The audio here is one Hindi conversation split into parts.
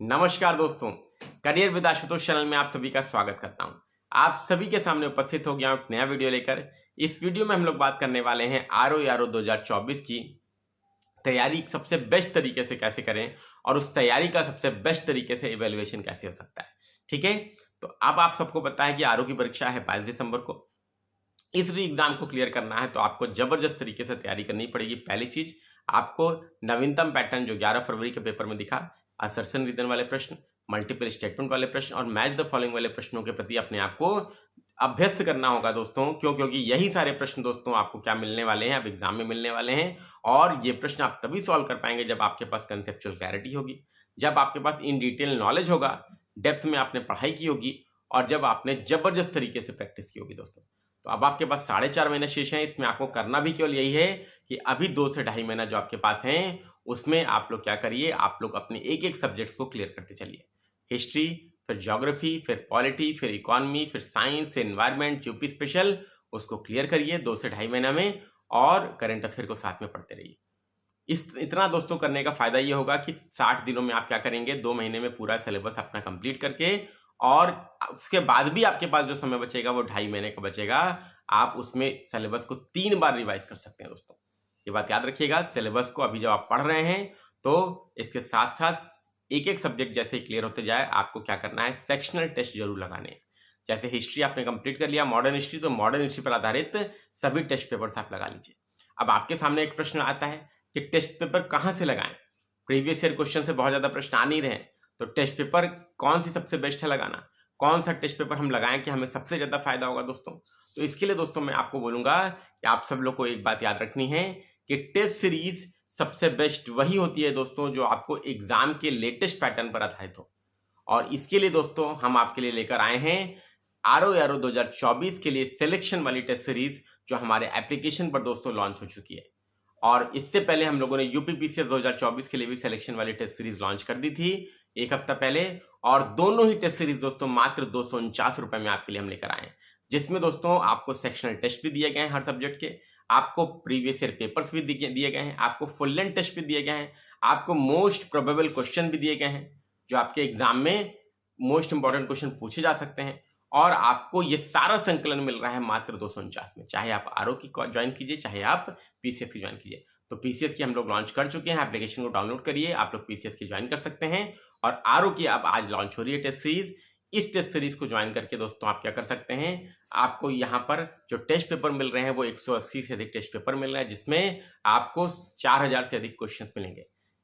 नमस्कार दोस्तों, करियर विद आशुतोष चैनल में आप सभी का स्वागत करता हूं। आप सभी के सामने उपस्थित हो गया हूं एक नया वीडियो लेकर। इस वीडियो में हम लोग बात करने वाले हैं आरओ 2024 की तैयारी सबसे बेस्ट तरीके से कैसे करें और उस तैयारी का सबसे बेस्ट तरीके से इवेल्युएशन कैसे हो सकता है। ठीक है, तो अब आप सबको पता है कि आरओ की परीक्षा है 22 दिसंबर को। इस एग्जाम को क्लियर करना है तो आपको जबरदस्त तरीके से तैयारी करनी पड़ेगी। पहली चीज, आपको नवीनतम पैटर्न जो 11 फरवरी के पेपर में दिखा, असर्शन रीजन वाले प्रश्न, मल्टीपल स्टेटमेंट वाले प्रश्न और मैच द फॉलोइंग वाले प्रश्नों के प्रति अपने आप को अभ्यस्त करना होगा दोस्तों। क्यों? क्योंकि यही सारे प्रश्न दोस्तों आपको क्या मिलने वाले हैं, अब एग्जाम में मिलने वाले हैं। और ये प्रश्न आप तभी सॉल्व कर पाएंगे जब आपके पास कंसेप्चुअल क्लैरिटी होगी, जब आपके पास इन डिटेल नॉलेज होगा, डेप्थ में आपने पढ़ाई की होगी और जब आपने जबरदस्त तरीके से प्रैक्टिस की होगी दोस्तों। तो अब आपके पास 4.5 महीने शेष हैं। इसमें आपको करना भी केवल यही है कि अभी 2 से 2.5 महीना जो आपके पास हैं उसमें आप लोग क्या करिए, आप लोग अपने एक एक सब्जेक्ट्स को क्लियर करते चलिए। हिस्ट्री, फिर ज्योग्राफी, फिर पॉलिटी, फिर इकोनॉमी, फिर साइंस, एनवायरमेंट, यूपी स्पेशल, उसको क्लियर करिए 2 से 2.5 महीना में और करंट अफेयर को साथ में पढ़ते रहिए। इतना दोस्तों करने का फायदा ये होगा कि 60 दिनों में आप क्या करेंगे, 2 महीने में पूरा सिलेबस अपना कंप्लीट करके, और उसके बाद भी आपके पास जो समय बचेगा वो 2.5 महीने का बचेगा। आप उसमें सिलेबस को 3 बार रिवाइज कर सकते हैं दोस्तों। ये बात याद रखिएगा। सिलेबस को अभी जब आप पढ़ रहे हैं तो इसके साथ साथ एक एक सब्जेक्ट जैसे ही क्लियर होते जाए आपको क्या करना है, सेक्शनल टेस्ट जरूर लगाने हैं। जैसे हिस्ट्री आपने कंप्लीट कर लिया, मॉडर्न हिस्ट्री, तो मॉडर्न हिस्ट्री पर आधारित सभी टेस्ट पेपर्स आप लगा लीजिए। अब आपके सामने एक प्रश्न आता है कि टेस्ट पेपर कहां से लगाएं। प्रीवियस ईयर क्वेश्चन से बहुत ज्यादा प्रश्न आ नहीं रहे हैं, तो टेस्ट पेपर कौन सी सबसे बेस्ट है लगाना, कौन सा टेस्ट पेपर हम लगाएं कि हमें सबसे ज्यादा फायदा होगा दोस्तों। तो इसके लिए दोस्तों मैं आपको बोलूंगा कि आप सब लोग को एक बात याद रखनी है कि टेस्ट सीरीज सबसे बेस्ट वही होती है दोस्तों जो आपको एग्जाम के लेटेस्ट पैटर्न पर आधारित हो। और इसके लिए दोस्तों हम आपके लिए लेकर आए हैं आरओ 2024 के लिए सिलेक्शन वाली टेस्ट सीरीज, जो हमारे एप्लीकेशन पर दोस्तों लॉन्च हो चुकी है। और इससे पहले हम लोगों ने यूपीपीसीएस 2024 के लिए भी सिलेक्शन वाली टेस्ट सीरीज लॉन्च कर दी थी एक हफ्ता पहले, और दोनों ही टेस्ट सीरीज दोस्तों मात्र 249 रुपए में आपके लिए हम लेकर आए हैं, जिसमें दोस्तों आपको सेक्शनल टेस्ट भी दिए गए हैं हर सब्जेक्ट के, आपको प्रीवियस ईयर पेपर्स भी दिए गए हैं, आपको फुल लेंथ टेस्ट भी दिए गए हैं, आपको मोस्ट प्रोबेबल क्वेश्चन भी दिए गए हैं जो आपके एग्जाम में मोस्ट इंपॉर्टेंट क्वेश्चन पूछे जा सकते हैं। और आपको ये सारा संकलन मिल रहा है मात्र 249 में, चाहे आप आरओ की ज्वाइन कीजिए चाहे आप पीसीएस की ज्वाइन कीजिए। तो पीसीएस की हम लोग लॉन्च कर चुके हैं, एप्लीकेशन को डाउनलोड करिए, आप लोग पीसीएस की ज्वाइन कर सकते हैं। और आरओ की अब आज लॉन्च हो रही है टेस्ट सीरीज। इस टेस्ट सीरीज को ज्वाइन करके दोस्तों आप क्या कर सकते हैं, आपको यहाँ पर जो टेस्ट पेपर मिल रहे हैं वो 180 से अधिक टेस्ट पेपर मिल रहा है, जिसमें आपको 4000 से अधिक क्वेश्चन मिलेंगे।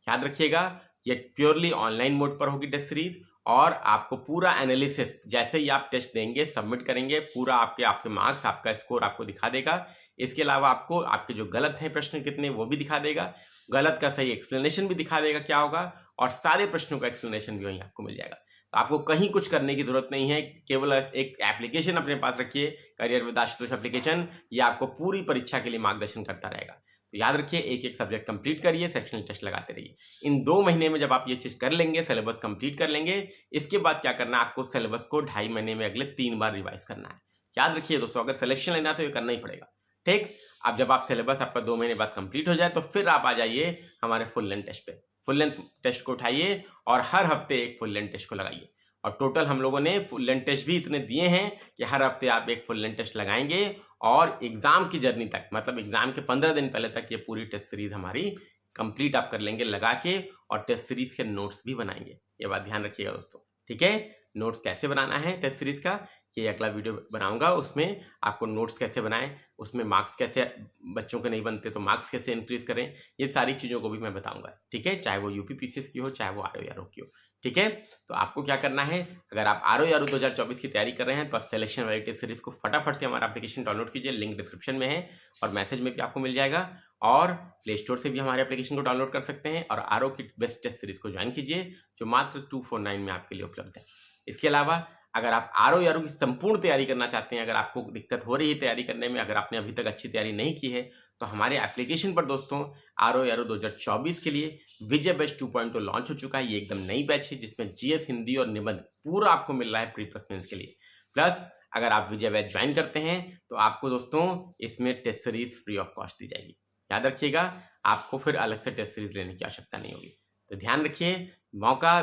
याद रखिएगा, ये प्योरली ऑनलाइन मोड पर होगी टेस्ट सीरीज, और आपको पूरा एनालिसिस जैसे ही आप टेस्ट देंगे, सबमिट करेंगे, पूरा आपके मार्क्स, आपका स्कोर आपको दिखा देगा। इसके अलावा आपको आपके जो गलत हैं प्रश्न कितने वो भी दिखा देगा, गलत का सही एक्सप्लेनेशन भी दिखा देगा क्या होगा, और सारे प्रश्नों का एक्सप्लेनेशन भी वहीं आपको मिल जाएगा। तो आपको कहीं कुछ करने की जरूरत नहीं है, केवल एक एप्लीकेशन अपने पास रखिए, करियर विद आशुतोष एप्लीकेशन। ये आपको पूरी परीक्षा के लिए मार्गदर्शन करता रहेगा। तो याद रखिए, एक एक सब्जेक्ट कंप्लीट करिए, सेक्शनल टेस्ट लगाते रहिए। इन 2 महीने में जब आप ये चीज कर लेंगे, सिलेबस कंप्लीट कर लेंगे, इसके बाद क्या करना है, आपको सिलेबस को 2.5 महीने में अगले 3 बार रिवाइज करना है। याद रखिए दोस्तों, अगर सिलेक्शन लेना है तो ये करना ही पड़ेगा। ठीक, अब जब आप सिलेबस आपका 2 महीने बाद कंप्लीट हो जाए तो फिर आप आ जाइए हमारे फुल लेंथ टेस्ट पे। फुल लेंथ टेस्ट को उठाइए और हर हफ्ते एक फुल लेंथ टेस्ट को लगाइए। और टोटल हम लोगों ने फुल लेंथ टेस्ट भी इतने दिए हैं कि हर हफ्ते आप एक फुल लेंथ टेस्ट लगाएंगे, और एग्जाम की जर्नी तक, मतलब एग्जाम के 15 दिन पहले तक ये पूरी टेस्ट सीरीज हमारी कंप्लीट आप कर लेंगे लगा के, और टेस्ट सीरीज के नोट्स भी बनाएंगे। ये बात ध्यान रखिएगा दोस्तों। ठीक है, नोट्स कैसे बनाना है टेस्ट सीरीज का, ये अगला वीडियो बनाऊंगा, उसमें आपको नोट्स कैसे बनाएं, उसमें मार्क्स कैसे, बच्चों के नहीं बनते तो मार्क्स कैसे इंक्रीज करें, ये सारी चीज़ों को भी मैं बताऊंगा। ठीक है, चाहे वो यूपीपीसीएस की हो चाहे वो आरओ की हो। ठीक है, तो आपको क्या करना है, अगर आप आरओ 2024 की तैयारी कर रहे हैं तो सिलेक्शन वाली टेस्ट सीरीज को फटाफट से हमारा एप्लीकेशन डाउनलोड कीजिए, लिंक डिस्क्रिप्शन में है और मैसेज में भी आपको मिल जाएगा, और प्ले स्टोर से भी हमारे एप्लीकेशन को डाउनलोड कर सकते हैं, और आरओ की बेस्ट टेस्ट सीरीज को ज्वाइन कीजिए जो मात्र 249 में आपके लिए उपलब्ध है। इसके अलावा अगर आप आरओ की संपूर्ण तैयारी करना चाहते हैं, अगर आपको दिक्कत हो रही है तैयारी करने में, अगर आपने अभी तक अच्छी तैयारी नहीं की है, तो हमारे एप्लीकेशन पर दोस्तों आरओ 2024 के लिए विजय बैच 2.0 लॉन्च हो चुका है। ये एकदम नई बैच है जिसमें जीएस, हिंदी और निबंध पूरा आपको मिल रहा है प्री प्लस मेंस के लिए। प्लस अगर आप विजय बैच ज्वाइन करते हैं तो आपको दोस्तों इसमें test series free of cost दी जाएगी। याद रखिएगा, आपको फिर अलग से टेस्ट सीरीज लेने की आवश्यकता नहीं होगी। तो ध्यान रखिए, मौका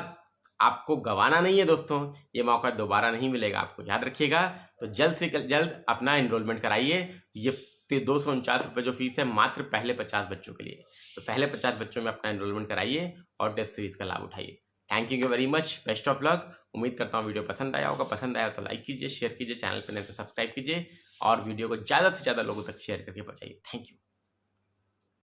आपको गंवाना नहीं है दोस्तों, ये मौका दोबारा नहीं मिलेगा आपको, याद रखिएगा। तो जल्द से जल्द अपना एनरोलमेंट कराइए। ये 249 जो फीस है मात्र पहले 50 बच्चों के लिए, तो पहले 50 बच्चों में अपना एनरोलमेंट कराइए और टेस्ट सीरीज का लाभ उठाइए। Thank you very much, best of luck. उम्मीद करता हूँ वीडियो पसंद आया होगा, पसंद आया तो लाइक कीजिए, शेयर कीजिए, चैनल पर नहीं तो सब्सक्राइब कीजिए और वीडियो को ज़्यादा से ज़्यादा लोगों तक शेयर करके पहुँचाइए। Thank you.